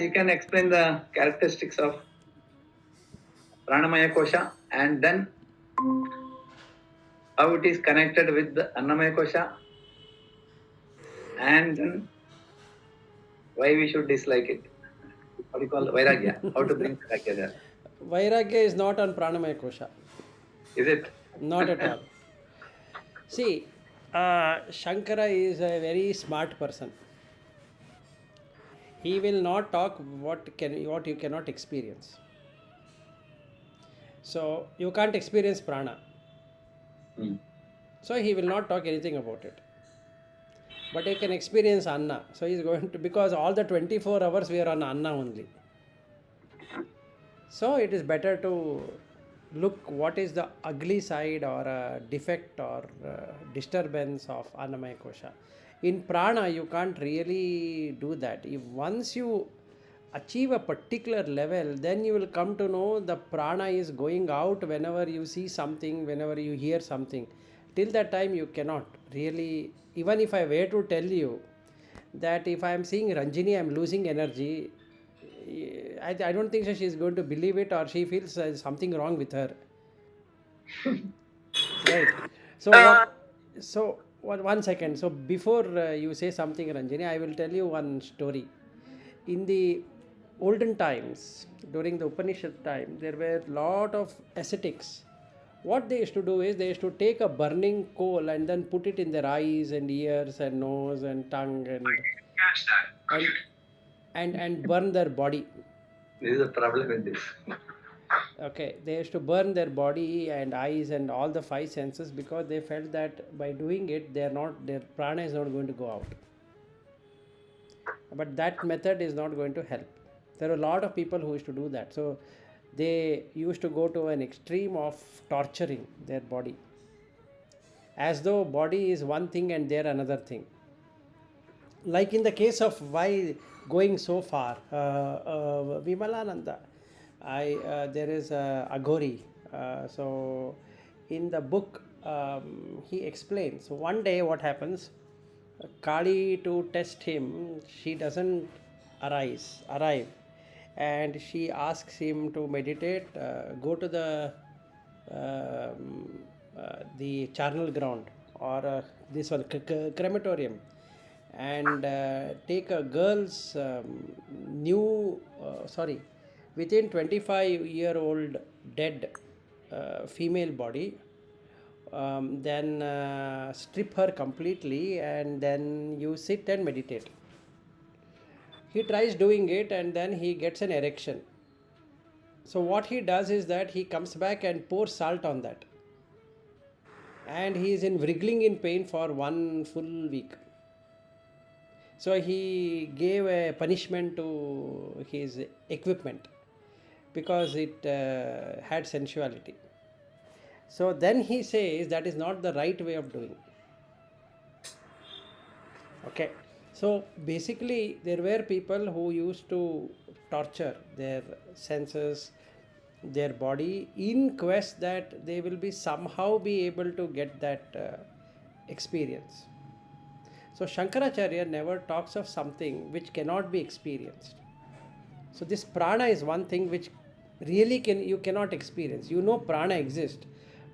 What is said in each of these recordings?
You can explain the characteristics of Pranamyakosha and then how it is connected with the Annamayakosha and then why we should dislike it. What do you call Vairagya? How to bring Vairagya there? Vairagya is not on Pranamyakosha. Is it? Not at all. See, Shankara is a very smart person. He will not talk what you cannot experience. So you can't experience prana. Hmm. So he will not talk anything about it. But you can experience Anna. So he's going to, because all the 24 hours we are on Anna only. So it is better to look what is the ugly side or a defect or disturbance of Annamaya Kosha. In prana, you can't really do that. If once you achieve a particular level, then you will come to know the prana is going out whenever you see something, whenever you hear something. Till that time, you cannot really, even if I were to tell you that if I am seeing Ranjini, I am losing energy, I don't think so she is going to believe it, or she feels something wrong with her. Right. So one second. So before you say something, Ranjini, I will tell you one story. In the olden times, during the Upanishad time, there were lot of ascetics. What they used to do is they used to take a burning coal and then put it in their eyes and ears and nose and tongue and and burn their body. This is the problem with this. Okay, they used to burn their body and eyes and all the five senses because they felt that by doing it, their prana is not going to go out. But that method is not going to help. There are a lot of people who used to do that. So they used to go to an extreme of torturing their body, as though body is one thing and they're another thing. Like in the case of why going so far, Vimalananda, there is Aghori. So in the book, he explains. So one day, what happens? Kali, to test him, she doesn't arrive, and she asks him to meditate. Go to the charnel ground, or this one crematorium, and take a girl's new within 25-year-old dead female body, then strip her completely, and then you sit and meditate. He tries doing it and then he gets an erection. So what he does is that he comes back and pours salt on that, and he is in wriggling in pain for one full week. So he gave a punishment to his equipment because it had sensuality. So then he says that is not the right way of doing. Okay. So basically, there were people who used to torture their senses, their body, in quest that they will be somehow be able to get that experience. So Shankaracharya never talks of something which cannot be experienced. So this prana is one thing which really you cannot experience. You know prana exists,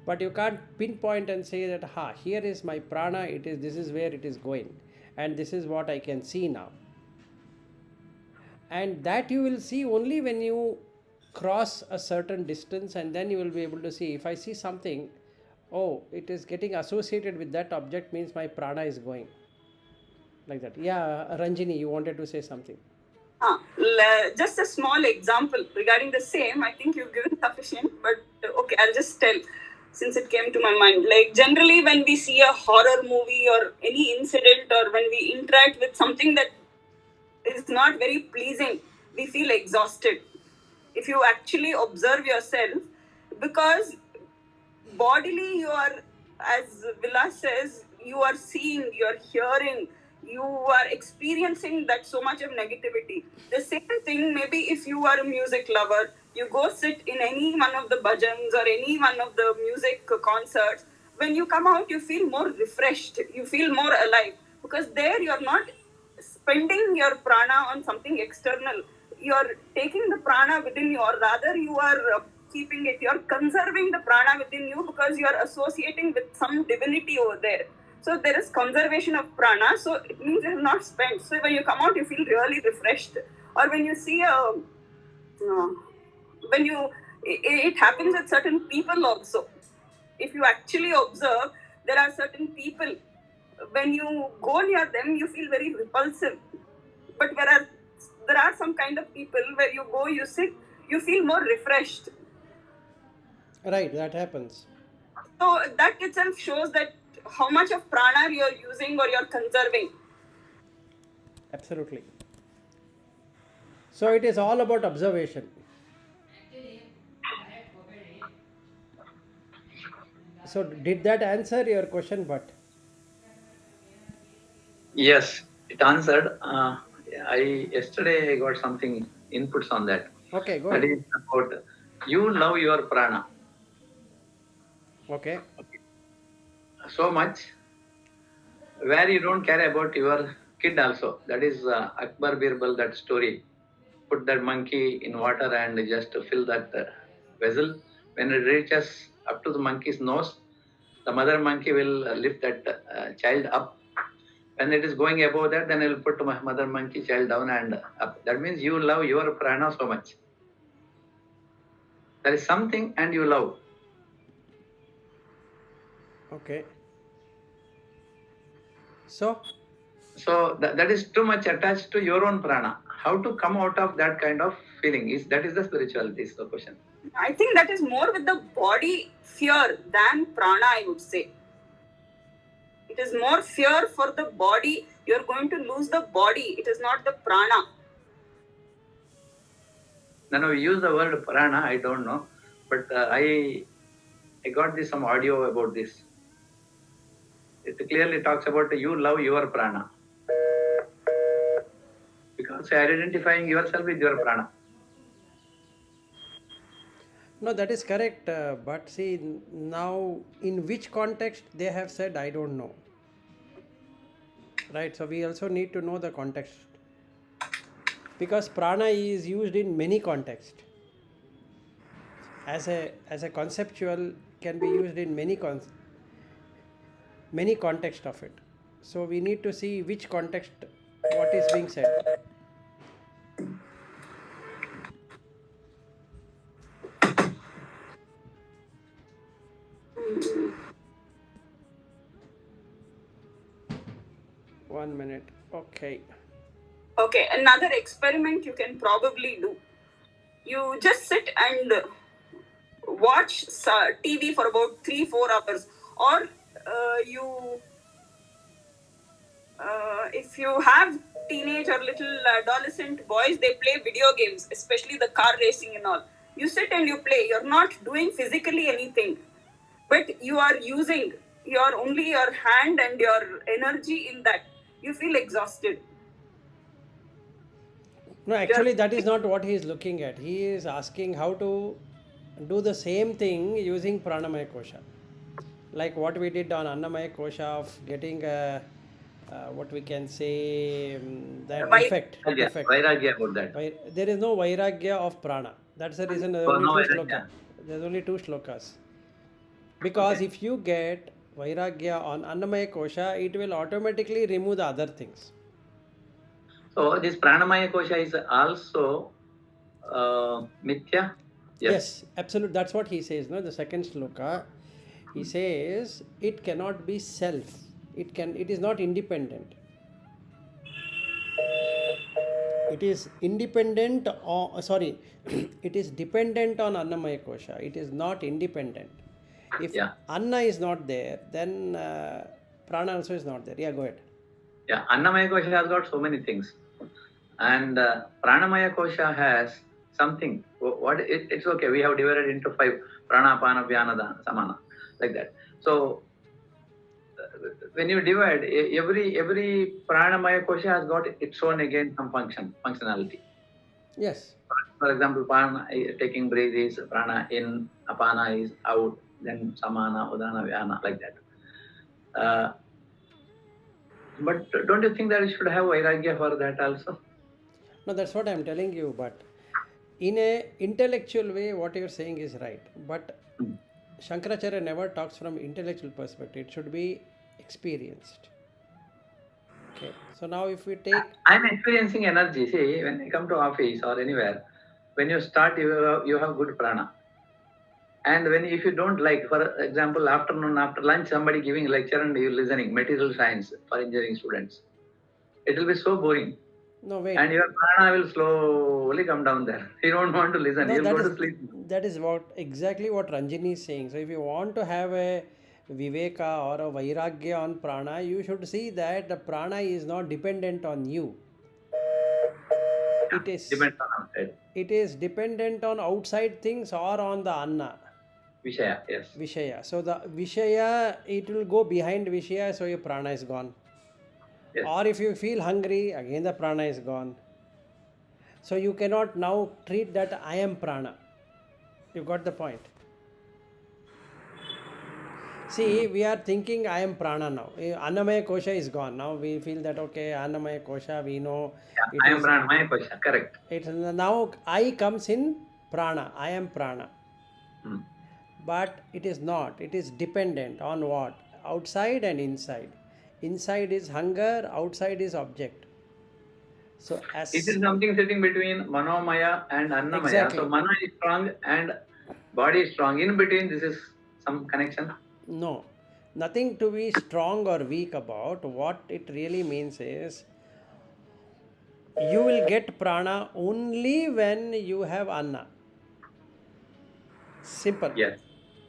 but you can't pinpoint and say that here is my prana. This is where it is going, and this is what I can see now. And that you will see only when you cross a certain distance, and then you will be able to see. If I see something, oh, it is getting associated with that object, means my prana is going. Like that. Yeah, Ranjini, you wanted to say something. Just a small example regarding the same. I think you've given sufficient, but okay, I'll just tell since it came to my mind. Like generally, when we see a horror movie or any incident, or when we interact with something that is not very pleasing, we feel exhausted. If you actually observe yourself, because bodily you are, as Vilas says, you are seeing, you are hearing, you are experiencing that so much of negativity. The same thing, maybe if you are a music lover, you go sit in any one of the bhajans or any one of the music concerts. When you come out, you feel more refreshed, you feel more alive, because there you're not spending your prana on something external. you're taking the prana within you, or rather you are keeping it, you're conserving the prana within you because you're associating with some divinity over there. So there is conservation of prana, so it means you have not spent. So when you come out, you feel really refreshed. Or when you see when you, it happens with certain people also. If you actually observe, there are certain people, when you go near them, you feel very repulsive. But whereas there are some kind of people where you go, you sit, you feel more refreshed. Right, that happens. So that itself shows that how much of prana you're using or you're conserving. Absolutely. So it is all about observation. So did that answer your question? But Yes, it answered. Yesterday I got something inputs on that. okay, go That ahead. is about you love your prana Okay. so much where you don't care about your kid also. That is Akbar Birbal, that story. Put that monkey in water and just fill that vessel. When it reaches up to the monkey's nose, the mother monkey will lift that child up. When it is going above that, then I will put my mother monkey child down and up. That means you love your prana so much. There is something and you love. Okay. So So that is too much attached to your own prana. How to come out of that kind of feeling? That is the spirituality, is the question. I think that is more with the body fear than prana, I would say. It is more fear for the body. You're going to lose the body. It is not the prana. Now we use the word prana, I don't know, but I got this some audio about this. It clearly talks about you love your prana. Because you're identifying yourself with your prana. no, that is correct. But see, now in which context they have said, I don't know. Right. So we also need to know the context, because prana is used in many contexts. As a conceptual can be used in many context of it. So we need to see which context what is being said. One minute. Okay. Okay, another experiment you can probably do. You just sit and watch TV for about 3-4 hours, or if you have teenage or little adolescent boys, they play video games, especially the car racing and all. You sit and you play. You're not doing physically anything, but you are using only your hand and your energy in that. You feel exhausted. No, actually, that is not what he is looking at. He is asking how to do the same thing using Pranamyakosha. Like what we did on Annamayakosha of getting what we can say that defect. Vairagya about that. There is no Vairagya of Prana. That's the reason there are So only no two Vairagya. slokas. There's only two slokas. Because Okay. if you get Vairagya on Annamayakosha, it will automatically remove the other things. So this pranamaya kosha is also mithya. Yes, absolutely. That's what he says. No, the second sloka, he says it cannot be self. It is not independent. It is independent. Sorry, it is dependent on Annamaya Kosha. It is not independent. If Yeah. Anna is not there, then Prana also is not there. Yeah, go ahead. Yeah, Annamaya kosha has got so many things. And pranamaya kosha has something. It's okay. We have divided into 5. Prana, Apana, Vyana, Samana. Like that. So when you divide, every pranamaya kosha has got its own again some functionality. Yes. For example, prana taking breath is prana in, apana is out, then samana, udana, vyana, like that. But don't you think that you should have vairagya for that also? No, that's what I'm telling you. But in a intellectual way, what you're saying is right. But Hmm. Shankaracharya never talks from intellectual perspective. It should be experienced. Okay. So now if we take I'm experiencing energy. See, when I come to office or anywhere, when you start, you have good prana. And when if you don't like, for example, afternoon after lunch, somebody giving lecture and you listening, material science for engineering students, it will be so boring. no wait. And your prana will slowly come down there. You don't want to listen. No, You'll go to sleep. that is what exactly what Ranjini is saying. So if you want to have a viveka or a vairagya on prana, you should see that the prana is not dependent on you. It is Depends on outside. it is dependent on outside things or on the anna. Vishaya, yes. Vishaya. So the Vishaya, it will go behind Vishaya, so your prana is gone. Yes. Or if you feel hungry, again the prana is gone. So you cannot now treat that I am prana. You got the point. See, we are thinking I am prana now. Annamayakosha is gone. Now we feel that okay, Annamayakosha, we know Yeah, I am Pranamyakosha, correct. it now I comes in prana. I am prana. Hmm. But it is not. It is dependent on what? Outside and inside. Inside is hunger, outside is object. So as It is something sitting between Manomaya and Annamaya. Exactly. So Mana is strong and body is strong. In between, this is some connection. no, nothing to be strong or weak about. What it really means is you will get prana only when you have anna. Simple. Yes.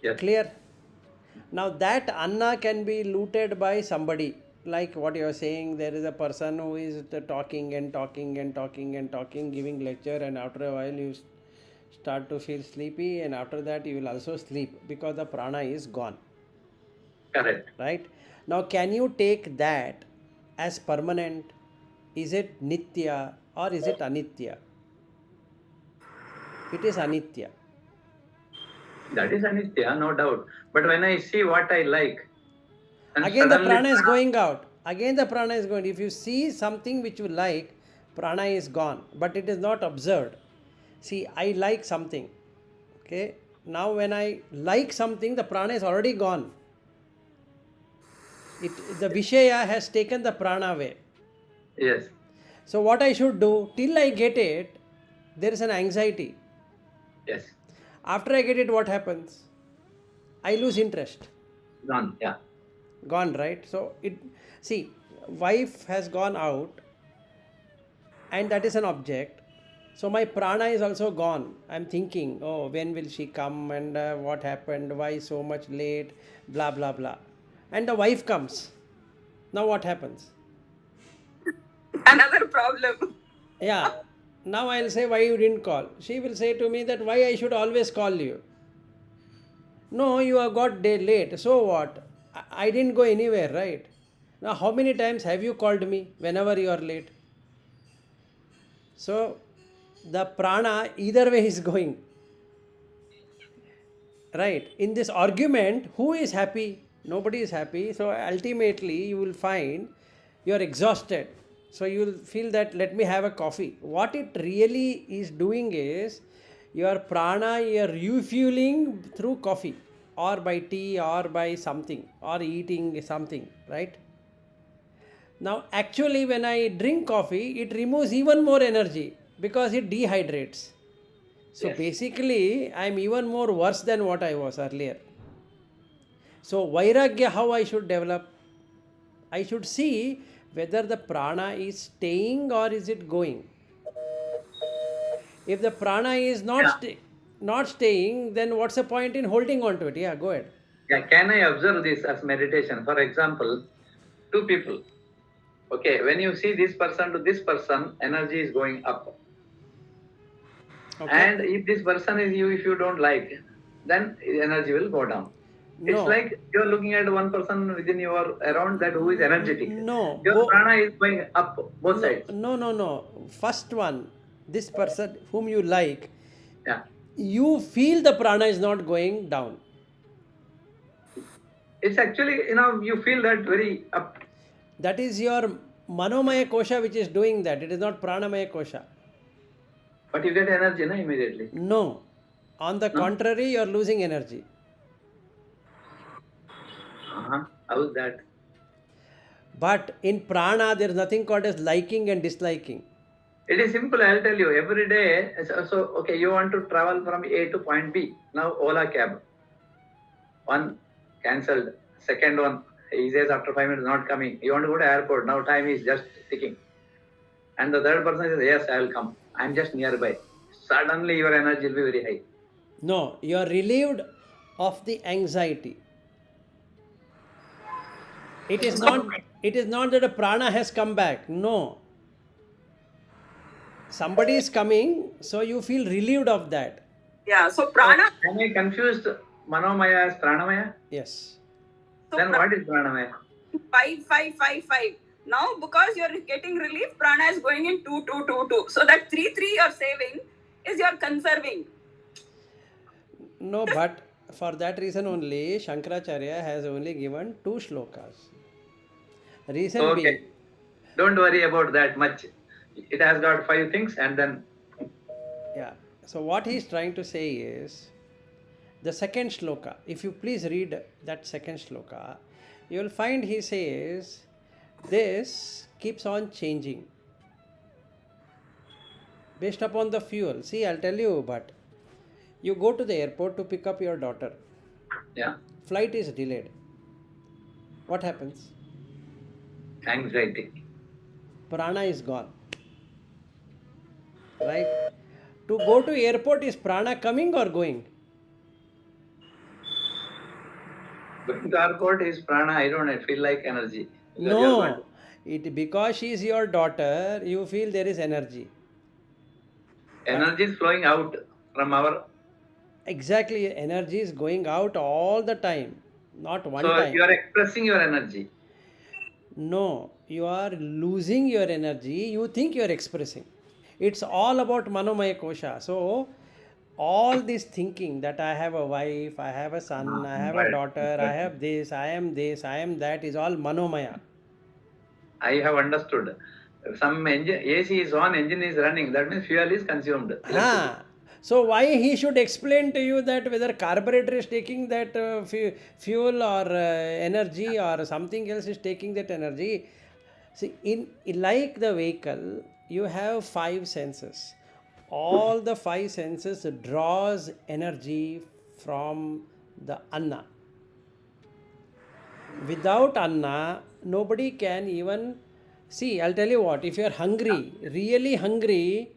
Yes. Clear? Now that anna can be looted by somebody. Like what you are saying, there is a person who is talking and talking and talking and talking, giving lecture, and after a while you start to feel sleepy, and after that you will also sleep because the prana is gone. Correct. Right? Now, can you take that as permanent? Is it nitya or is it anitya? It is anitya. That is Anitya, no doubt. But when I see what I like, and Again, the suddenly prana is going out. Again, the prana is going. If you see something which you like, prana is gone, but it is not observed. See, I like something. Okay. Now, when I like something, the prana is already gone. The Vishaya has taken the prana away. Yes. So, what I should do, till I get it, there is an anxiety. Yes. After I get it, what happens? I lose interest. Gone. Yeah. Gone, right? So, see, wife has gone out and that is an object. So, my prana is also gone. I'm thinking, oh, when will she come and what happened? Why so much late? Blah, blah, blah. And the wife comes. Now, what happens? Another problem. Yeah. Now I'll say why you didn't call. She will say to me that why I should always call you. No, you have got day late. So what? I didn't go anywhere, right? Now how many times have you called me whenever you are late? So the prana either way is going. Right? In this argument, who is happy? Nobody is happy. So ultimately you will find you are exhausted. So you will feel that let me have a coffee. What it really is doing is your prana you are refueling through coffee or by tea or by something or eating something, right? Now actually when I drink coffee, it removes even more energy because it dehydrates. So Yes. basically, I am even more worse than what I was earlier. So vairagya, how I should develop? I should see whether the prana is staying or is it going. If the prana is Yeah. not staying, then what's the point in holding on to it? Yeah, go ahead. Yeah. Can I observe this as meditation? For example, two people. Okay. When you see this person to this person, energy is going up. Okay. And if this person is you, if you don't like, then energy will go down. It's No. like you're looking at one person within your around that who is energetic. No. Your prana is going up both sides. No. First one, this person whom you like, Yeah. you feel the prana is not going down. It's actually, you feel that very up. That is your Manomayakosha which is doing that. It is not Pranamyakosha. But you get energy na, immediately. No. On the No? contrary, you are losing energy. How is that? But in prana, there is nothing called as liking and disliking. It is simple, I'll tell you. Every day, so okay, you want to travel from A to point B. Now, Ola cab. One cancelled. Second one, he says after 5 minutes not coming. You want to go to airport. Now time is just ticking. And the third person says, yes, I will come. I'm just nearby. Suddenly your energy will be very high. No, you are relieved of the anxiety. It is not that a prana has come back. No. Somebody is coming, so you feel relieved of that. Yeah, so prana. Am I confused Manomaya as Pranamaya? Yes. So Then what is Pranamaya? 5, 5, 5, 5. Now, because you're getting relief, prana is going in 2, 2, 2, 2. So that 3, 3 you're saving is you're conserving. No, but for that reason only, Shankaracharya has only given 2 shlokas. Reason Okay. being, Don't worry about that much. It has got 5 things and then yeah. So what he is trying to say is, the second shloka, if you please read that second shloka, you will find he says, this keeps on changing based upon the fuel. See, I'll tell you, but you go to the airport to pick up your daughter. yeah, Flight is delayed. What happens? anxiety. Prana is gone. Right? To go to airport, is prana coming or going? Going to airport is prana. I don't feel like energy. Because you are going No. Because she is your daughter, you feel there is energy. energy is flowing out from our. Exactly, energy is going out all the time, not one So time. you are expressing your energy. No, you are losing your energy. You think you are expressing. It's all about Manomayakosha. So, all this thinking that I have a wife, I have a son, I have a Right. daughter, I have this, I am that, is all Manomaya. I have understood. Some engine, AC is on, engine is running. That means fuel is consumed. Electricity. So why he should explain to you that whether carburetor is taking that fuel or energy or something else is taking that energy? See, like the vehicle, you have 5 senses. All the 5 senses draws energy from the anna. Without anna, nobody can even see. I'll tell you what, if you're hungry, really hungry,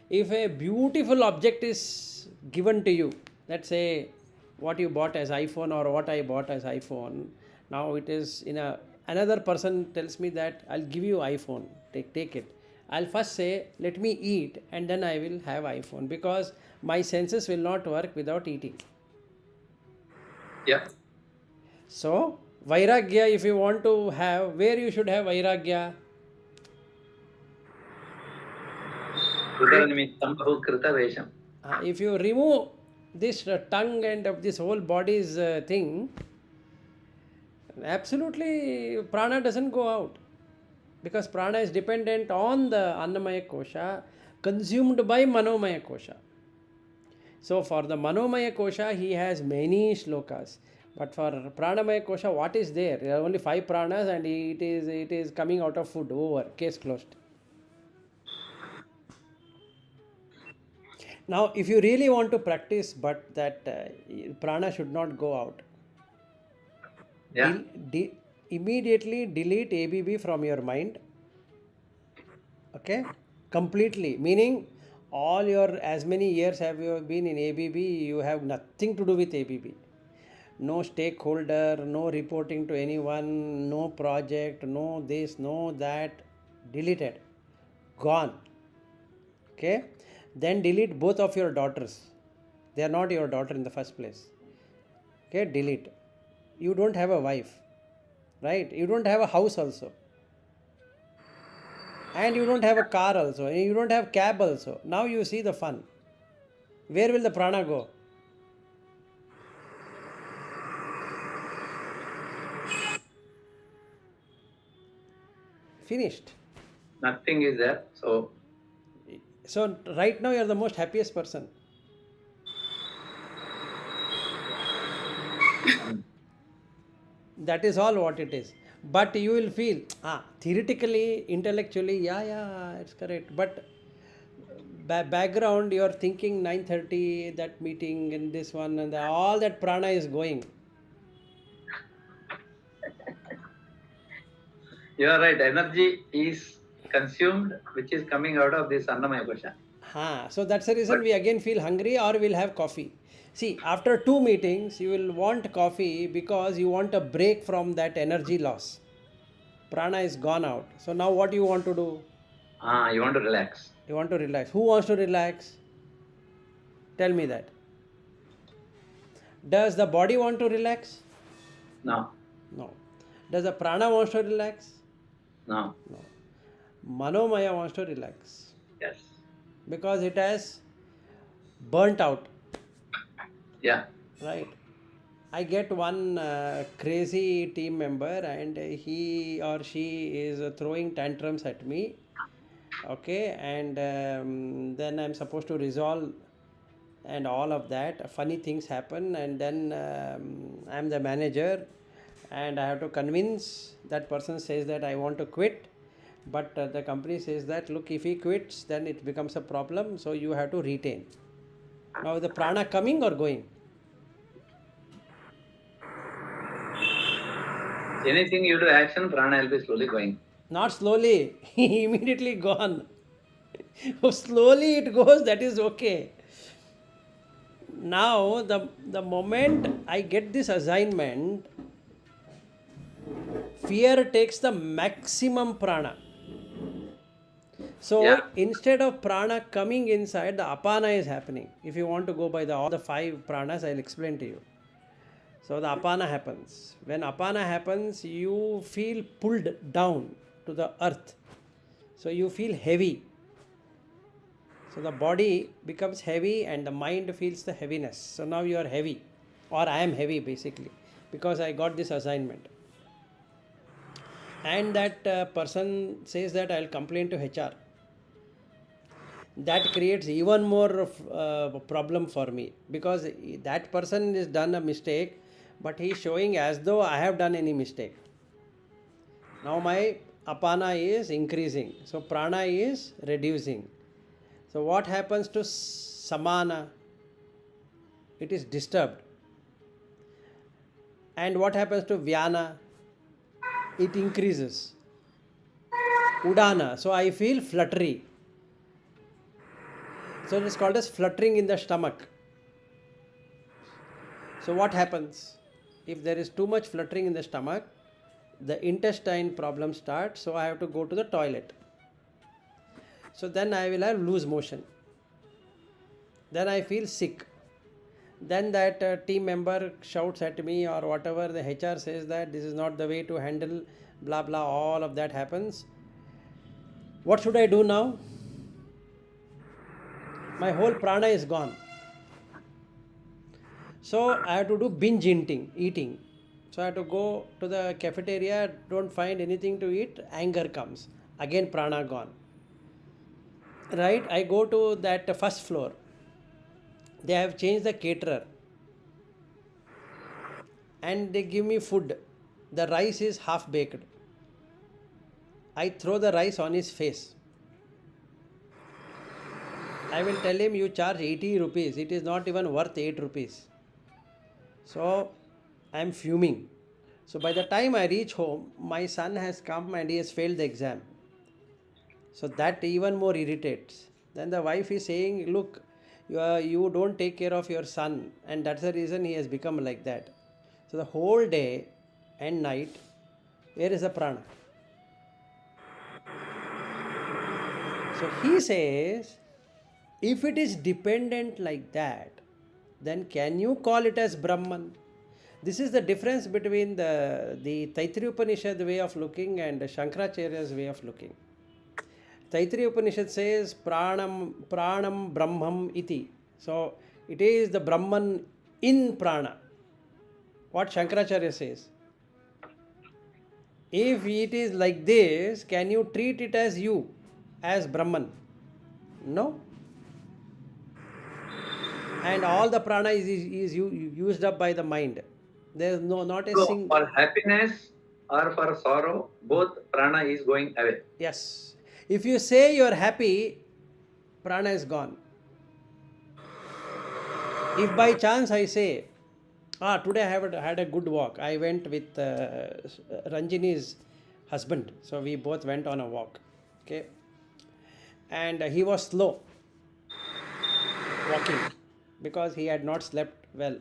if a beautiful object is given to you, let's say what you bought as iPhone or what I bought as iPhone, now it is in a another person tells me that I'll give you iPhone, take it. I'll first say let me eat and then I will have iPhone, because my senses will not work without eating. Yeah. So, Vairagya, if you want to have, where you should have Vairagya? Udaranimittam bahukrita vesham. If you remove this tongue and of this whole body's thing, absolutely prana doesn't go out. Because prana is dependent on the Annamaya Kosha, consumed by Manomaya Kosha. So for the Manomaya Kosha, he has many shlokas. But for Pranamaya Kosha, what is there? There are only 5 pranas and it is coming out of food. Over. Case closed. Now, if you really want to practice, but that prana should not go out, Yeah. immediately delete ABB from your mind. Okay? Completely. Meaning, all your, as many years have you been in ABB, you have nothing to do with ABB. No stakeholder, no reporting to anyone, no project, no this, no that. Deleted. Gone. Okay? Then delete both of your daughters. They are not your daughter in the first place. Okay? Delete. You don't have a wife. Right? You don't have a house also. And you don't have a car also. You don't have cab also. Now you see the fun. Where will the prana go? Finished. Nothing is there. So So right now you are the most happiest person. That is all what it is. But you will feel, theoretically, intellectually, yeah, it's correct. But background, you are thinking 9:30, that meeting and this one and all that prana is going. You are right. Energy is consumed, which is coming out of this Annamayakosha. So that's the reason But we again feel hungry or we'll have coffee. See, after two meetings, you will want coffee because you want a break from that energy loss. Prana is gone out. So now what you want to do? you want to relax. You want to relax. Who wants to relax? Tell me that. Does the body want to relax? No, No. Does the prana wants to relax? no, No. Manomaya wants to relax yes, because it has burnt out, yeah, right? I get one crazy team member and he or she is throwing tantrums at me. Okay, and then I'm supposed to resolve and all of that. Funny things happen, and then I'm the manager and I have to convince that person says that I want to quit. But the company says that look, if he quits, then it becomes a problem, so you have to retain. Now, the prana coming or going? anything you do action, prana will be slowly going. Not slowly, immediately gone. Slowly it goes, that is okay. Now, the moment I get this assignment, fear takes the maximum prana. So Yeah, instead of prana coming inside, the apana is happening. If you want to go by all the five pranas, I'll explain to you. So the apana happens. When apana happens, you feel pulled down to the earth. So you feel heavy. So the body becomes heavy and the mind feels the heaviness. So now you are heavy, or I am heavy basically, because I got this assignment. And that person says that I'll complain to HR. That creates even more problem for me because that person has done a mistake, but he is showing as though I have done any mistake. Now my apana is increasing, so prana is reducing. So what happens to samana? It is disturbed. And what happens to vyana? It increases. Udana, so I feel fluttery. So it is called as fluttering in the stomach. So what happens? If there is too much fluttering in the stomach, the intestine problem starts, so I have to go to the toilet. So then I will have loose motion. Then I feel sick. Then that team member shouts at me or whatever, the HR says that this is not the way to handle, blah blah, all of that happens. What should I do now? My whole prana is gone. So I have to do binge eating. So I have to go to the cafeteria, don't find anything to eat, anger comes. Again prana gone. Right? I go to that first floor. They have changed the caterer. And they give me food. The rice is half baked. I throw the rice on his face. I will tell him you charge 80 rupees. It is not even worth 8 rupees. So I am fuming. So by the time I reach home, my son has come and he has failed the exam. So that even more irritates. Then the wife is saying, look, you don't take care of your son, and that's the reason he has become like that. So the whole day and night, where is the prana? So he says, if it is dependent like that, then can you call it as Brahman? This is the difference between the Taittiriya Upanishad way of looking and Shankaracharya's way of looking. Taittiriya Upanishad says pranam brahmam iti. So it is the Brahman in prana. What Shankaracharya says. If it is like this, can you treat it as you, as Brahman? No. And all the prana is used up by the mind. There is not a So for happiness or for sorrow, both prana is going away. Yes. If you say you are happy, prana is gone. If by chance I say, today I have had a good walk. I went with Ranjini's husband. So we both went on a walk. Okay. And he was slow walking because he had not slept well.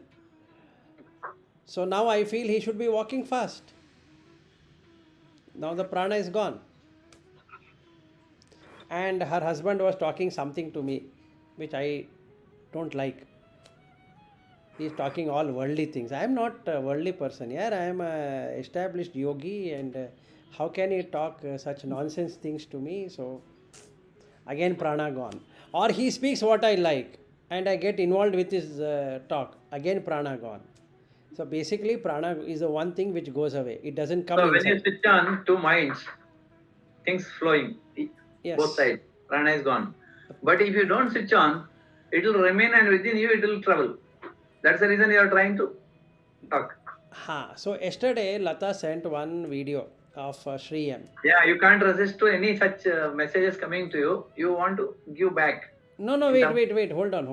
So now I feel he should be walking fast. Now the prana is gone. And her husband was talking something to me which I don't like. He is talking all worldly things. I am not a worldly person. Yeah, I am a established yogi, and how can he talk such nonsense things to me? So again prana gone. Or he speaks what I like and I get involved with his talk. Again prana gone. So basically prana is the one thing which goes away. It doesn't come So when you inside. switch on two minds, things flowing, Yes. both sides, prana is gone. But if you don't switch on, it will remain and within you it will travel. That's the reason you are trying to talk. So yesterday Lata sent one video of Sri M. Yeah, you can't resist to any such messages coming to you. You want to give back. No, wait. Hold on.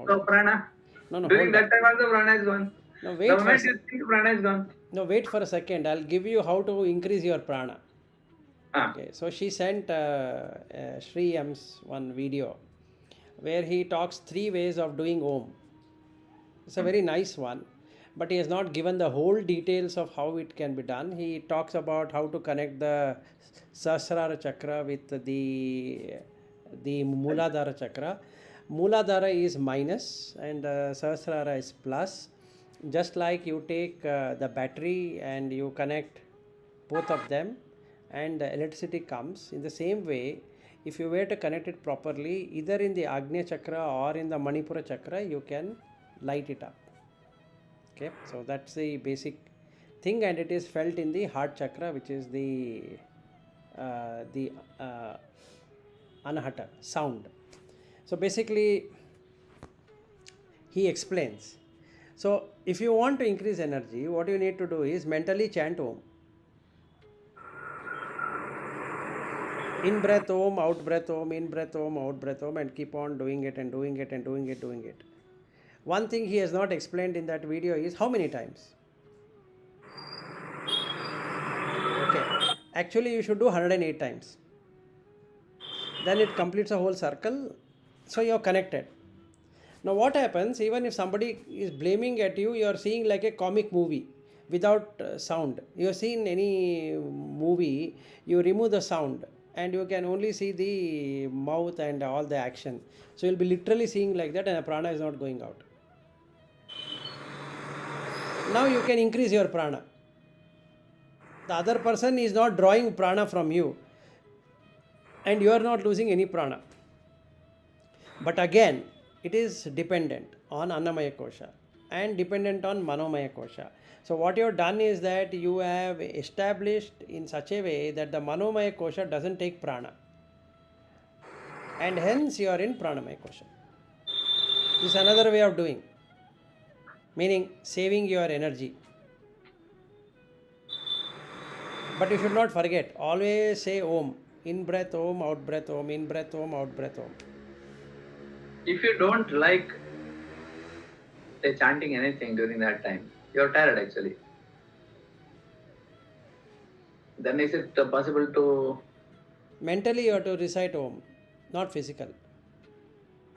So prana. No, During hold that on. time also prana is gone. No, The wait for moment you think prana is gone. No, wait for a second. I'll give you how to increase your prana. Ah. Okay, so she sent Sri M's one video where he talks 3 ways of doing Om. It's a very nice one, but he has not given the whole details of how it can be done. He talks about how to connect the Sahasrara Chakra with the Muladhara Chakra. Muladhara is minus and Sahasrara is plus. Just like you take the battery and you connect both of them and the electricity comes, in the same way, if you were to connect it properly, either in the Agnya Chakra or in the Manipura Chakra, you can light it up. Okay, so that's the basic thing, and it is felt in the heart chakra, which is the anahata sound. So basically he explains. So if you want to increase energy, what you need to do is mentally chant Om. In breath Om, out breath Om, in breath Om, out breath Om, and keep on doing it and doing it and doing it. One thing he has not explained in that video is how many times. Okay, actually you should do 108 times. Then it completes a whole circle, so you are connected. Now what happens, even if somebody is blaming at you, you are seeing like a comic movie without sound. You have seen any movie, you remove the sound and you can only see the mouth and all the action. So you'll be literally seeing like that, and the prana is not going out. Now you can increase your prana. The other person is not drawing prana from you, and you are not losing any prana. But again, it is dependent on Annamayakosha and dependent on Manomayakosha. So what you have done is that you have established in such a way that the Manomayakosha doesn't take prana, and hence you are in Pranamyakosha. This is another way of doing, meaning saving your energy. But you should not forget, always say Om. In breath Om, out breath Om, in breath Om, out breath Om. If you don't like chanting anything during that time, you are tired actually. Then is it possible to... Mentally you have to recite Om, not physical.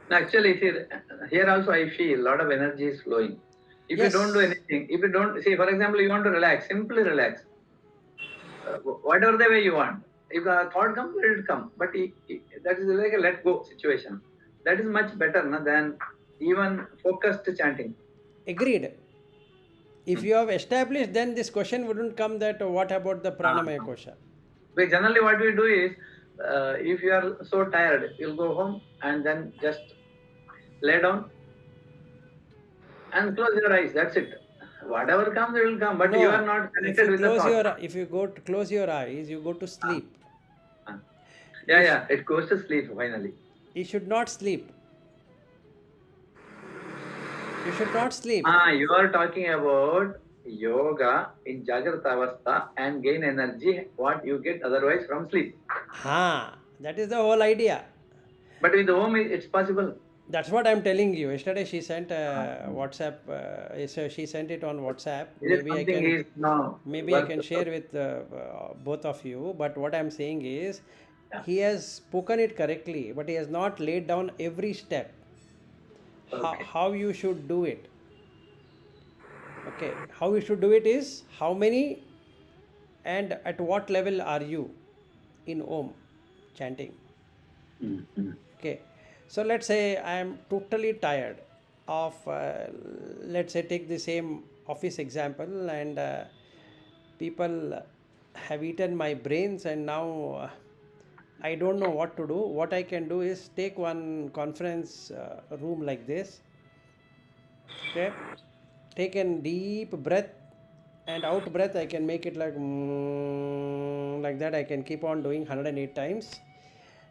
No, actually, here also I feel a lot of energy is flowing. If Yes. you don't do anything, if you don't, see, for example, you want to relax, simply relax. Whatever the way you want. If the thought comes, it will come. But that is like a let go situation. That is much better than even focused chanting. Agreed. If you have established, then this question wouldn't come that what about the Pranamyakosha? But generally what we do is, if you are so tired, you'll go home and then just lay down and close your eyes. That's it. Whatever comes, it will come. But No, you are not connected with the thought. if you go to close your eyes, you go to sleep. Yeah, it goes to sleep finally. You should not sleep. You should not sleep. You are talking about yoga in Jagrata Avastha and gain energy what you get otherwise from sleep. That is the whole idea. But with home, it's possible. That's what I'm telling you. Yesterday she sent WhatsApp. So she sent it on WhatsApp. Is it something is now Maybe I worth can share with both of you. But what I'm saying is, Yeah. he has spoken it correctly, but he has not laid down every step. Okay. How you should do it. Okay, how you should do it is how many and at what level are you in Om chanting. Mm-hmm. Okay, so let's say I am totally tired of, let's say, take the same office example, and people have eaten my brains, and now I don't know what to do. What I can do is take one conference room like this. Okay, take a deep breath, and out breath I can make it like that. I can keep on doing 108 times,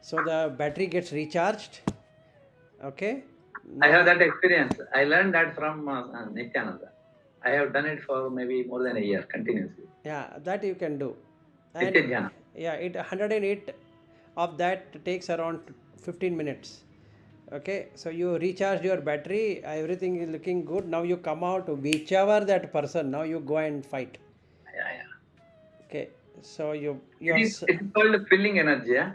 so the battery gets recharged. Okay, I have now that experience. I learned that from Nityananda. I have done it for maybe more than a year continuously. yeah, that you can do. And Nitya Dhyana. yeah, it 108 of that takes around 15 minutes. Okay, so you recharge your battery, everything is looking good. Now you come out, whichever that person, now you go and fight. Yeah. Okay, so It's called filling energy. Yeah?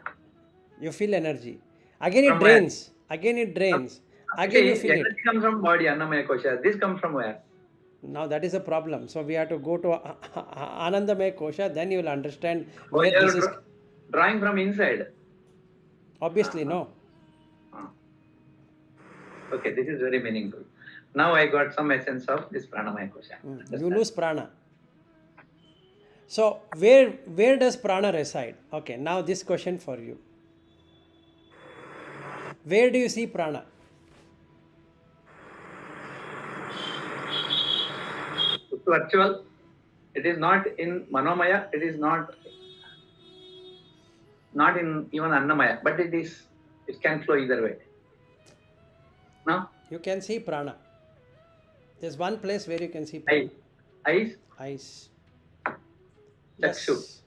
you feel energy. Again it From where? drains. Again it drains. Again See, you feel it. energy comes from body, Annamayakosha. This comes from where? Now that is a problem. So we have to go to Anandamaya then you will understand Oh, where you this are is. drawing from inside. Obviously, no. Okay, this is very meaningful. Now I got some essence of this Pranamyakosha. You lose prana. So where does prana reside? Okay, now this question for you. Where do you see prana? It's virtual. It is not in Manomaya. It is not in even Annamaya. But it can flow either way. No? You can see prana. There's one place where you can see prana. Eyes? Eyes. Chakshu. Yes.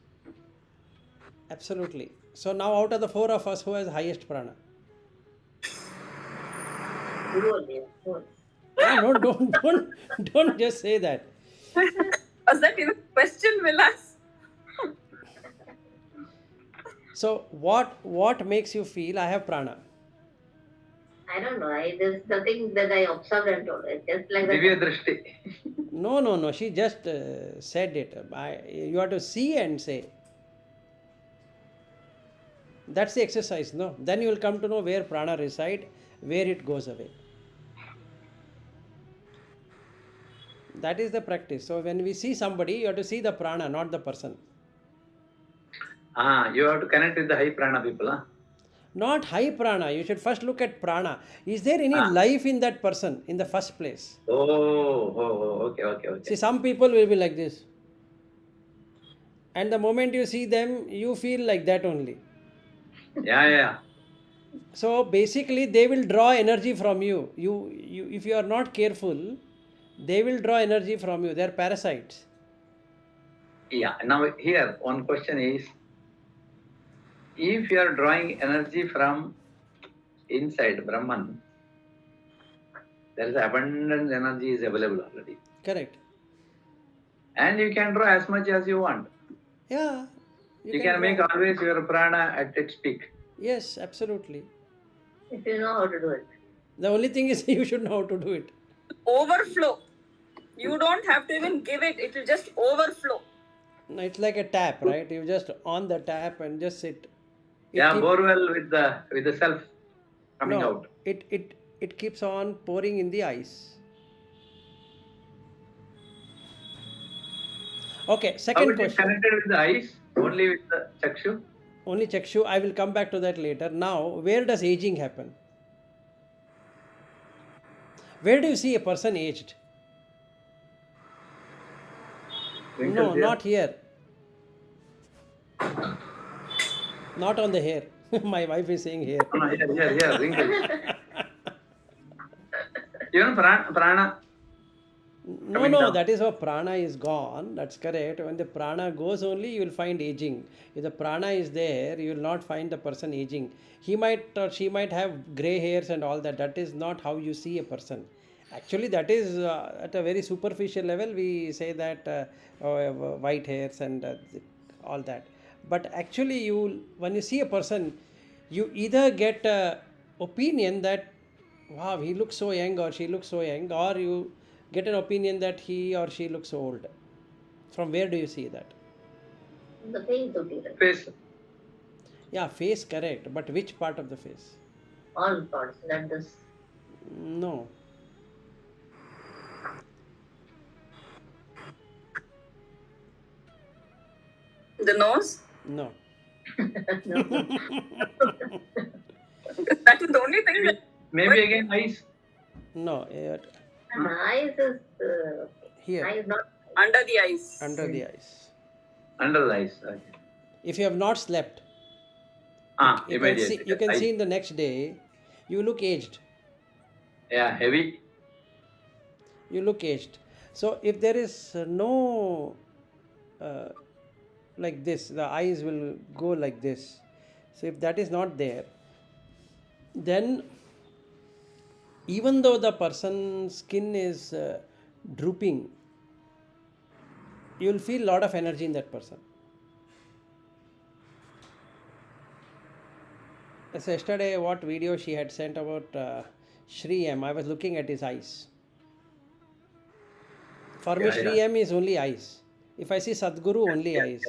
Absolutely. So now out of the four of us, who has highest prana? No, don't just say that. Was that even a question, Vilas? So what makes you feel I have prana? I don't know. There's nothing that I observed and told. It's just like Divya that. Drishti. No. She just said it. You have to see and say. That's the exercise, no? Then you will come to know where prana reside, where it goes away. That is the practice. So when we see somebody, you have to see the prana, not the person. You have to connect with the high prana people. Huh? Not high prana. You should first look at prana. Is there any life in that person in the first place? Okay. See, some people will be like this. And the moment you see them, you feel like that only. Yeah. So basically, they will draw energy from you. If you are not careful, they will draw energy from you. They are parasites. Yeah. Now here, one question is, if you are drawing energy from inside Brahman, there is abundant energy is available already. Correct. And you can draw as much as you want. Yeah. You can make always your prana at its peak. Yes, absolutely. If you know how to do it. The only thing is you should know how to do it. Overflow. You don't have to even give it. It will just overflow. No, it's like a tap, right? You just on the tap and just sit. Borewell with the self coming out. It keeps on pouring in the ice. Okay, second question. Connected with the eyes, only with the chakshu. Only chakshu. I will come back to that later. Now, where does aging happen? Where do you see a person aged? Wrinkles No, here. not here. Not on the hair. My wife is saying here. Here, wrinkles. Even prana No, coming no, down. that is how prana is gone. That's correct. When the prana goes only, you will find aging. If the prana is there, you will not find the person aging. He might or she might have gray hairs and all that. That is not how you see a person. Actually, that is at a very superficial level. We say that white hairs and all that. But actually, when you see a person, you either get a opinion that wow, he looks so young or she looks so young, or you get an opinion that he or she looks old. From where do you see that? The face only, right? Face. Yeah, face correct, but which part of the face? All parts, not this. No, The nose. no. No. That is the only thing that. Maybe again eyes. No, And eyes is here, eyes not. Under the eyes. under the eyes. Under the eyes. Okay. If you have not slept, you can see, Immediately. you can Eyes. see in the next day, you look aged. Yeah, heavy. You look aged. So if there is no like this, the eyes will go like this. So if that is not there, then even though the person's skin is drooping, you will feel a lot of energy in that person. So yesterday, what video she had sent about Shri M, I was looking at his eyes. For me, Yeah, Shri yeah. M is only eyes. If I see Sadguru, only eyes.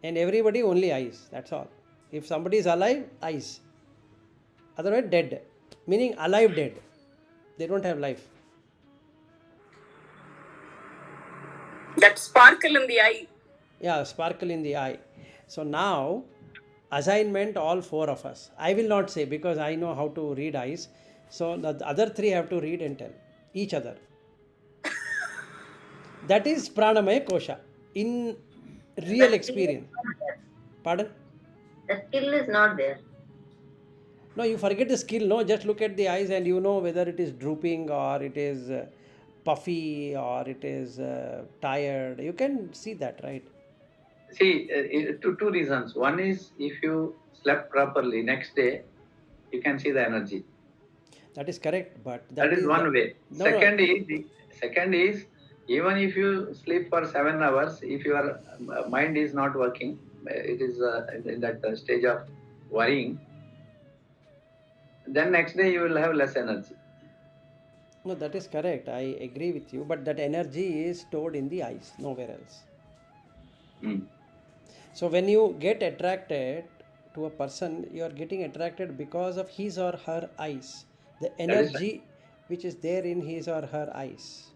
And everybody, only eyes. That's all. If somebody is alive, eyes. Otherwise, dead. Meaning alive, dead. They don't have life. That sparkle in the eye. Yeah, sparkle in the eye. So now, assignment all four of us. I will not say because I know how to read eyes. So the other three have to read and tell each other. That is Pranamyakosha in real experience. Pardon? The skill is not there. No, you forget the skill. No, just look at the eyes and you know whether it is drooping or it is puffy or it is tired. You can see that, right? See, two reasons. One is if you slept properly, next day you can see the energy. That is correct, but That is one way. No, Second is even if you sleep for 7 hours, if your mind is not working, it is in that stage of worrying, then next day you will have less energy. no, that is correct. I agree with you, but that energy is stored in the eyes, nowhere else. Mm. So when you get attracted to a person, you are getting attracted because of his or her eyes. The energy which is there in his or her eyes.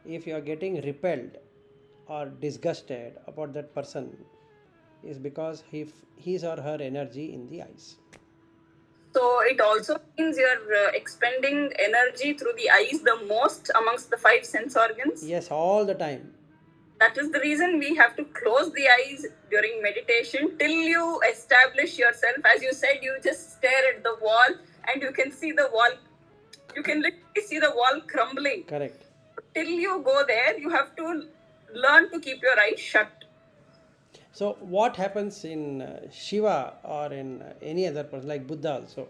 If you are getting repelled or disgusted about that person, is because his or her energy in the eyes. So it also means you're expending energy through the eyes the most amongst the 5 sense organs. Yes, all the time. That is the reason we have to close the eyes during meditation till you establish yourself. As you said, you just stare at the wall and you can see the wall. You can literally see the wall crumbling. Correct. Till you go there, you have to learn to keep your eyes shut. So what happens in Shiva or in any other person like Buddha also?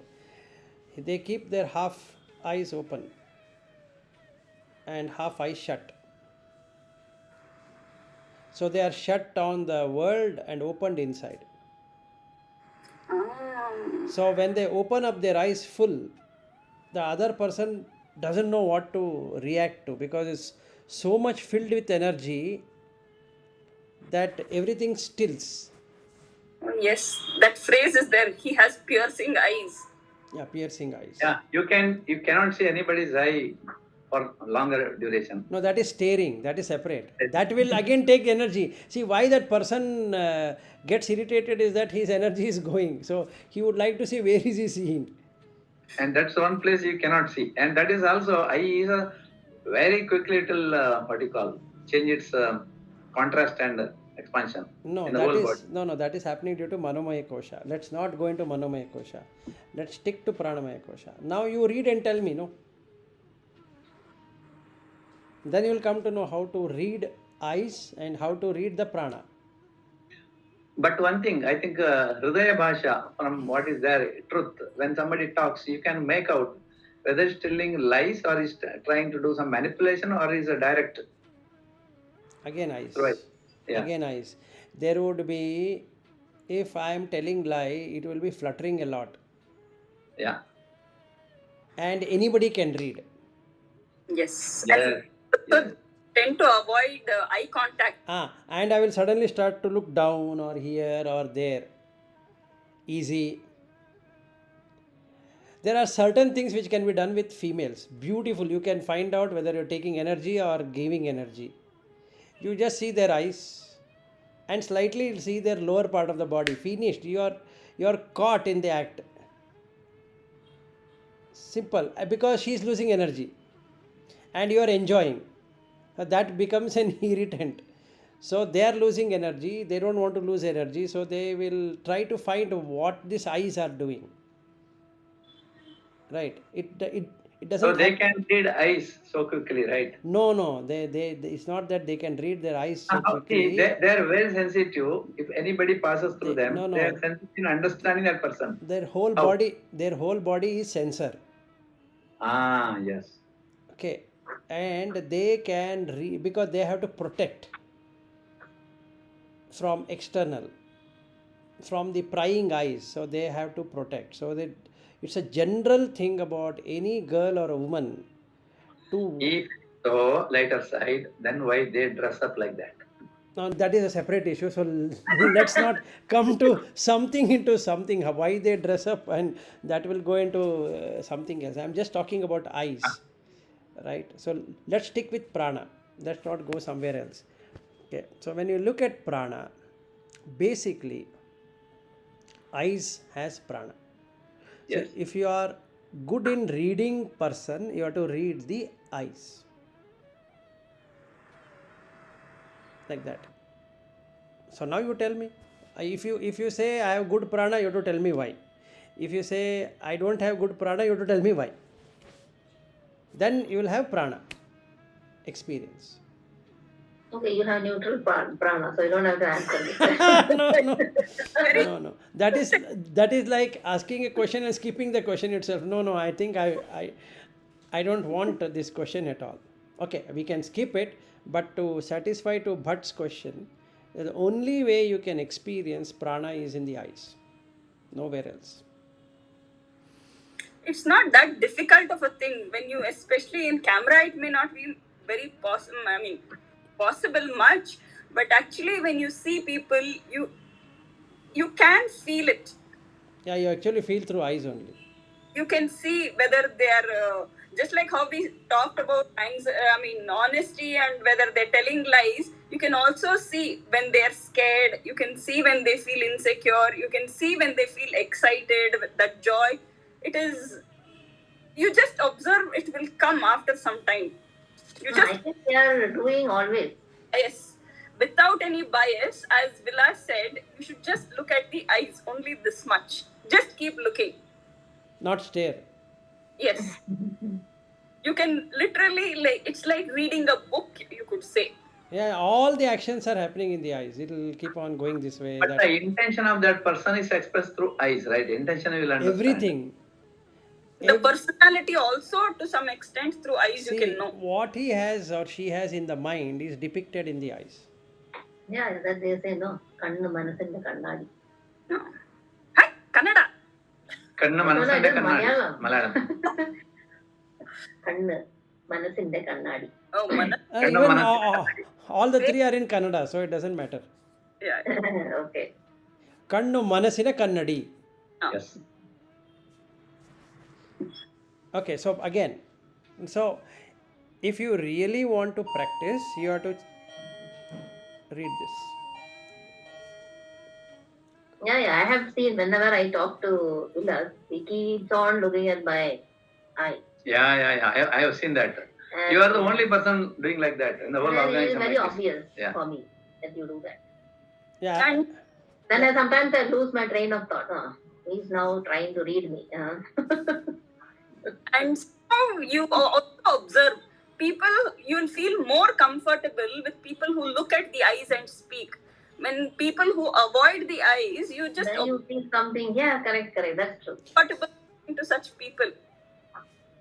They keep their half eyes open and half eyes shut. So they are shut on the world and opened inside. So when they open up their eyes full, the other person doesn't know what to react to because it's so much filled with energy that everything stills. Yes, that phrase is there. He has piercing eyes. Yeah, piercing eyes. Yeah, you cannot see anybody's eye for longer duration. No, that is staring. That is separate. That will again take energy. See, why that person gets irritated is that his energy is going. So he would like to see where is he seeing. And that's one place you cannot see. And that is also, eye is a very quickly it will, change its contrast and expansion No, in the that whole is body. that is happening due to Manomayakosha. Let's not go into Manomayakosha. Let's stick to Pranamyakosha. Now you read and tell me, no? Then you will come to know how to read eyes and how to read the prana. But one thing, I think Hridaya Bhasha, from what is there, truth, when somebody talks, you can make out whether he's telling lies or he's trying to do some manipulation or is a direct. Again eyes. Right. Yeah. Again eyes. There would be, if I am telling lie, it will be fluttering a lot. Yeah. And anybody can read. Yes. Yes. And Yes. so tend to avoid eye contact. And I will suddenly start to look down or here or there. Easy. There are certain things which can be done with females. Beautiful. You can find out whether you're taking energy or giving energy. You just see their eyes and slightly see their lower part of the body. Finished. You're caught in the act. Simple. Because she's losing energy and you are enjoying. That becomes an irritant. So they are losing energy. They don't want to lose energy. So they will try to find what these eyes are doing. Right. It doesn't. So they can read eyes so quickly, right? No. They it's not that they can read their eyes so quickly. They're very sensitive. If anybody passes through them, no. they are sensitive in understanding that person. Their whole body is sensor. Yes. Okay. And they can read because they have to protect from external, from the prying eyes. So they have to protect. So that it's a general thing about any girl or a woman to. If so, lighter side, then why they dress up like that? Now that is a separate issue. So let's not come to something into something. Why they dress up and that will go into something else. I'm just talking about eyes, right? So let's stick with prana. Let's not go somewhere else. Okay. So when you look at prana, basically, eyes has prana. Yes. So if you are good in reading person, you have to read the eyes. Like that. So now you tell me. If you say I have good prana, you have to tell me why. If you say I don't have good prana, you have to tell me why. Then you will have prana experience. Okay, you have neutral prana, so you don't have to answer this. No. That is like asking a question and skipping the question itself. No. I think I don't want this question at all. Okay, we can skip it, but to satisfy to Bhatt's question, the only way you can experience prana is in the eyes, nowhere else. It's not that difficult of a thing. When you, especially in camera, it may not be very possible. I mean, possible much, but actually, when you see people, you can feel it. Yeah, you actually feel through eyes only. You can see whether they are just like how we talked about honesty and whether they're telling lies. You can also see when they're scared. You can see when they feel insecure. You can see when they feel excited with that joy. It is, you just observe, it will come after some time. I think they are doing always. Yes, without any bias, as Vilas said, you should just look at the eyes, only this much. Just keep looking. Not stare. Yes. You can literally, it's like reading a book, you could say. Yeah, all the actions are happening in the eyes. It will keep on going this way. But the intention of that person is expressed through eyes, right? Intention you will understand. Everything. The personality also, to some extent, through eyes. See, you can know. What he has or she has in the mind is depicted in the eyes. Yeah, that they say, no. Kannu manasinte kannadi. No. Hi, Kannada. Kannu manasinte kannadi. Malayalam. Kannu manasinte kannadi. Oh, Even all the three are in Kannada, so it doesn't matter. Yeah. Okay. Kannu manasina kannadi. Yes. Okay, so again, if you really want to practice, you have to read this. Yeah, I have seen whenever I talk to Vilas, he keeps on looking at my eye. Yeah. I have seen that. You are the only person doing like that in the whole And it is organization. very obvious Yeah. for me that you do that. Yeah. And Then sometimes I lose my train of thought. He's now trying to read me. and so you also observe people, you'll feel more comfortable with people who look at the eyes and speak. When people who avoid the eyes, you just Then you see something. Yeah, correct. That's true. comfortable to such people.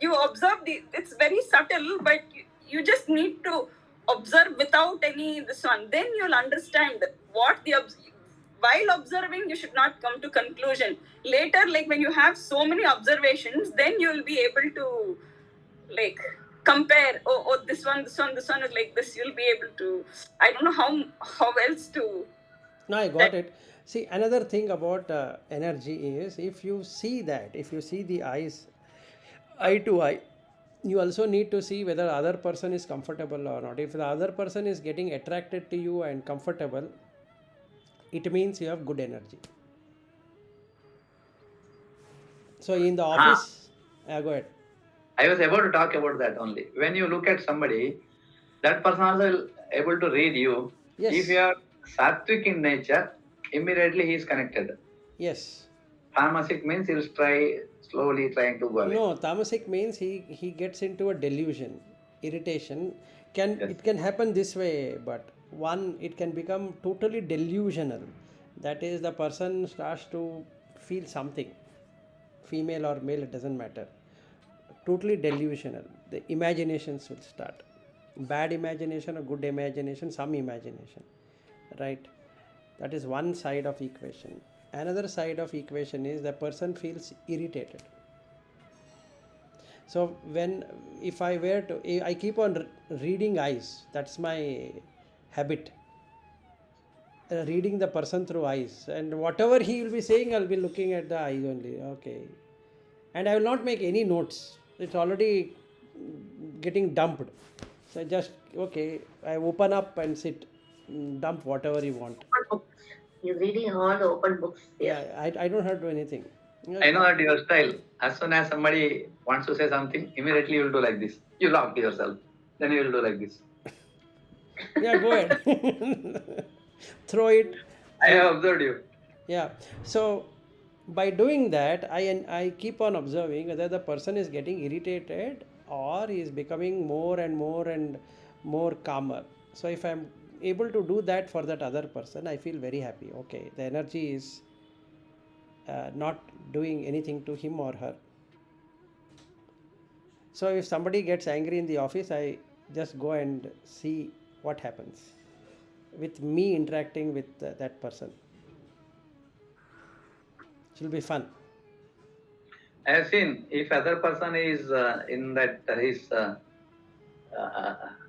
You observe it's very subtle, but you just need to observe without any this one. Then you'll understand what while observing, you should not come to conclusion. Later, like when you have so many observations, then you'll be able to like compare. Oh, this one is like this. You'll be able to. I don't know how else to. No, I got it. See, another thing about energy is if you see the eyes eye to eye, you also need to see whether other person is comfortable or not. If the other person is getting attracted to you and comfortable, it means you have good energy. So in the Ah, office, go ahead. I was about to talk about that only. When you look at somebody, that person also will able to read you. If you Yes, are sattvic in nature, immediately he is connected. yes. Tamasic means he'll try slowly trying to go away. No, tamasic means he gets into a delusion, irritation. Can Yes. it can happen this way, but one it can become totally delusional. That is, the person starts to feel something, female or male, it doesn't matter. Totally delusional. The imaginations will start. Bad imagination or good imagination, some imagination, right? That is one side of equation. Another side of equation is the person feels irritated. So when if I were to I keep on reading eyes, that's my habit. Reading the person through eyes, and whatever he will be saying, I'll be looking at the eyes only. Okay. And I will not make any notes. It's already getting dumped. So just okay, I open up and sit, dump whatever you want. Open books. He's reading all the open books there. Yeah, I don't have to do anything. I know that your style. As soon as somebody wants to say something, immediately you'll do like this. You lock yourself. Then you will do like this. Yeah, go ahead. Throw it. I have observed you. Yeah. So by doing that, I keep on observing whether the person is getting irritated or is becoming more and more and more calmer. So if I'm able to do that for that other person, I feel very happy. Okay, the energy is not doing anything to him or her. So if somebody gets angry in the office, I just go and see what happens with me interacting with that person. It will be fun. I have seen if other person is in that his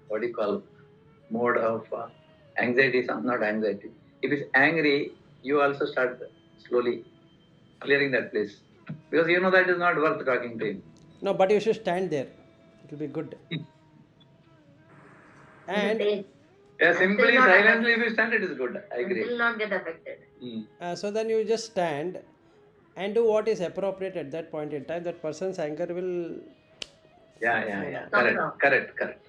what do you call mode of anxiety, not anxiety. If he's angry, you also start slowly clearing that place because you know that is not worth talking to him. No, but you should stand there. It will be good. You should And take. Yeah, I'm still simply not silently if you stand, it is good. I And agree. still not get affected. so then you just stand and do what is appropriate at that point in time. That person's anger will. Yeah. Come Correct, down. correct.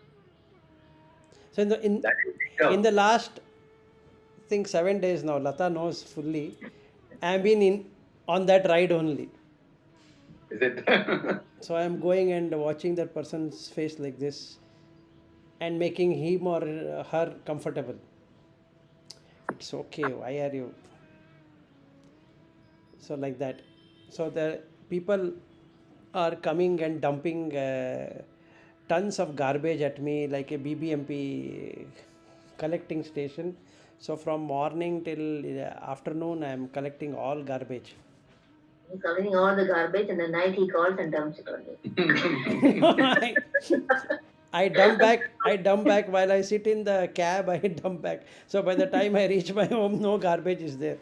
So in That is big in the last, I think 7 days now, Lata knows fully. I've been in on that ride only. Is it? So I am going and watching that person's face like this and making him or her comfortable. It's okay. Why are you? So like that. So the people are coming and dumping tons of garbage at me like a BBMP collecting station. So from morning till afternoon, I am collecting all garbage. He's collecting all the garbage, and the night he calls and dumps it on you. I dump back while I sit in the cab. I dump back. So by the time I reach my home, no garbage is there.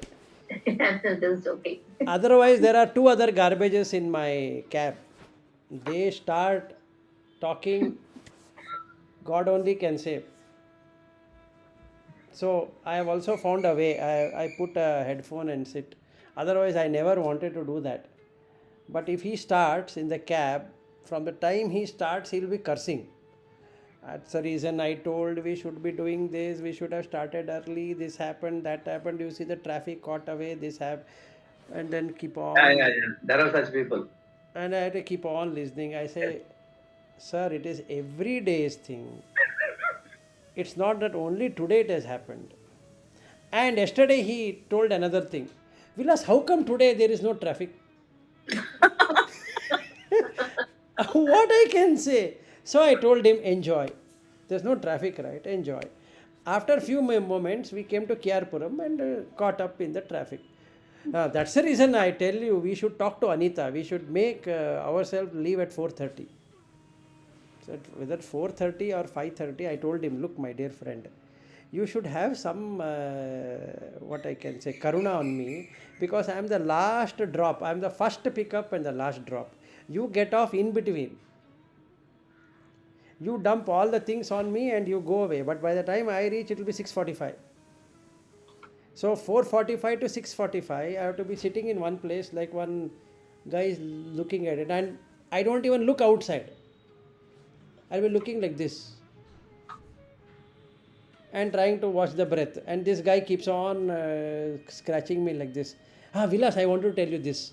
I'm just joking. Otherwise, there are two other garbages in my cab. They start talking. God only can save. So I have also found a way. I put a headphone and sit. Otherwise, I never wanted to do that. But if he starts in the cab, from the time he starts, he'll be cursing. That's the reason I told we should be doing this. We should have started early. This happened, that happened. You see the traffic caught away. This happened, and then keep Yeah, on. yeah, yeah. There are such people. And I had to keep on listening. I say, sir, it is every day's thing. It's not that only today it has happened. And yesterday he told another thing. Vilas, how come today there is no traffic? What I can say? So I told him, enjoy. There's no traffic, right? Enjoy. After a few moments, we came to Kiarpuram and caught up in the traffic. That's the reason I tell you we should talk to Anita. We should make ourselves leave at 4:30. So whether 4:30 or 5:30, I told him, look, my dear friend, you should have some what I can say karuna on me, because I am the last drop. I am the first pickup and the last drop. You get off in between. You dump all the things on me and you go away. But by the time I reach, it will be 6:45. So 4:45 to 6:45, I have to be sitting in one place like one guy is looking at it, and I don't even look outside. I'll be looking like this and trying to watch the breath. And this guy keeps on scratching me like this. Vilas, I want to tell you this.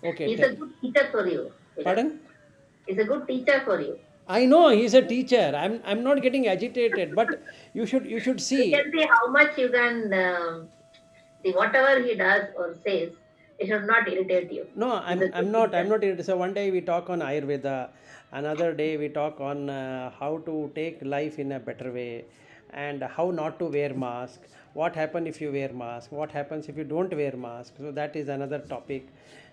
Okay. He's a good teacher for you. Pardon? He's a good teacher for you. I know he's a teacher. I'm not getting agitated, but you should see. You can see how much you can see whatever he does or says. It should not irritate you. No, I'm not irritated. So one day we talk on Ayurveda, another day we talk on how to take life in a better way, and how not to wear mask. What happens if you wear mask? What happens if you don't wear mask? So that is another topic,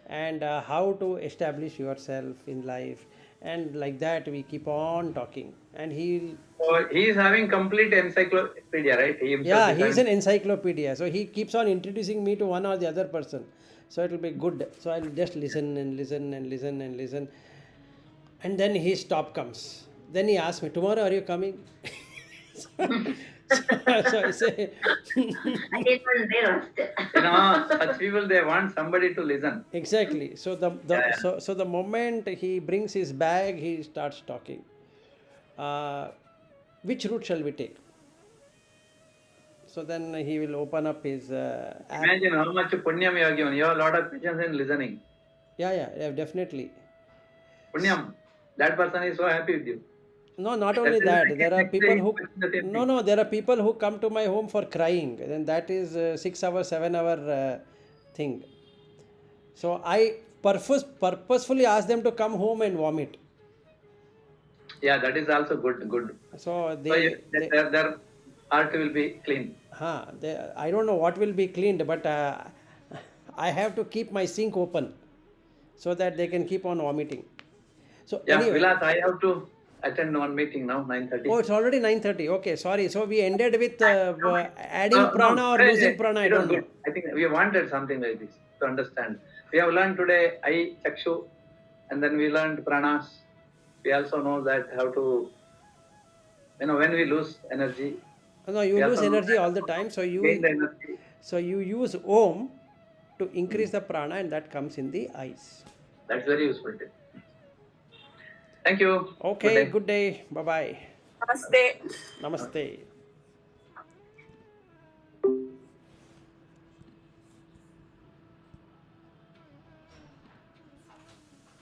and how to establish yourself in life, and like that we keep on talking. And So he is having complete encyclopedia, right? He himself yeah, is he's having- an encyclopedia. So he keeps on introducing me to one or the other person. So it will be good. So I'll just listen and listen and listen and listen. And then his stop comes. Then he asks me, tomorrow are you coming? so I say, I didn't want to rest. such people, they want somebody to listen. exactly. So so the moment he brings his bag, he starts talking. Which route shall we take? So then he will open up his app. Imagine how much punyam you are given. You have a lot of patience in listening. Yeah, definitely. Punyam, that person is so happy with you. No, not only That's that. There are people who the same thing. no. There are people who come to my home for crying. Then that is 6 hour, 7 hour thing. So I purposefully ask them to come home and vomit. Yeah, that is also good. Good. So Their heart will be clean. I don't know what will be cleaned, but I have to keep my sink open so that they can keep on vomiting. So Yeah, anyway, Vilas, I have to attend one meeting now, 9:30. oh, it's already 9:30. Okay, sorry. So we ended with adding prana or losing prana. I don't know. Good. I think we wanted something like this to understand. We have learned today I, Chakshu, and then we learned pranas. We also know that how to, when we lose energy, No, you we lose also know energy all the time. So gain the energy. you use Om to increase the prana, and that comes in the eyes. That's very useful tip. Thank you. Okay, day. good day. Bye bye. Namaste. Namaste.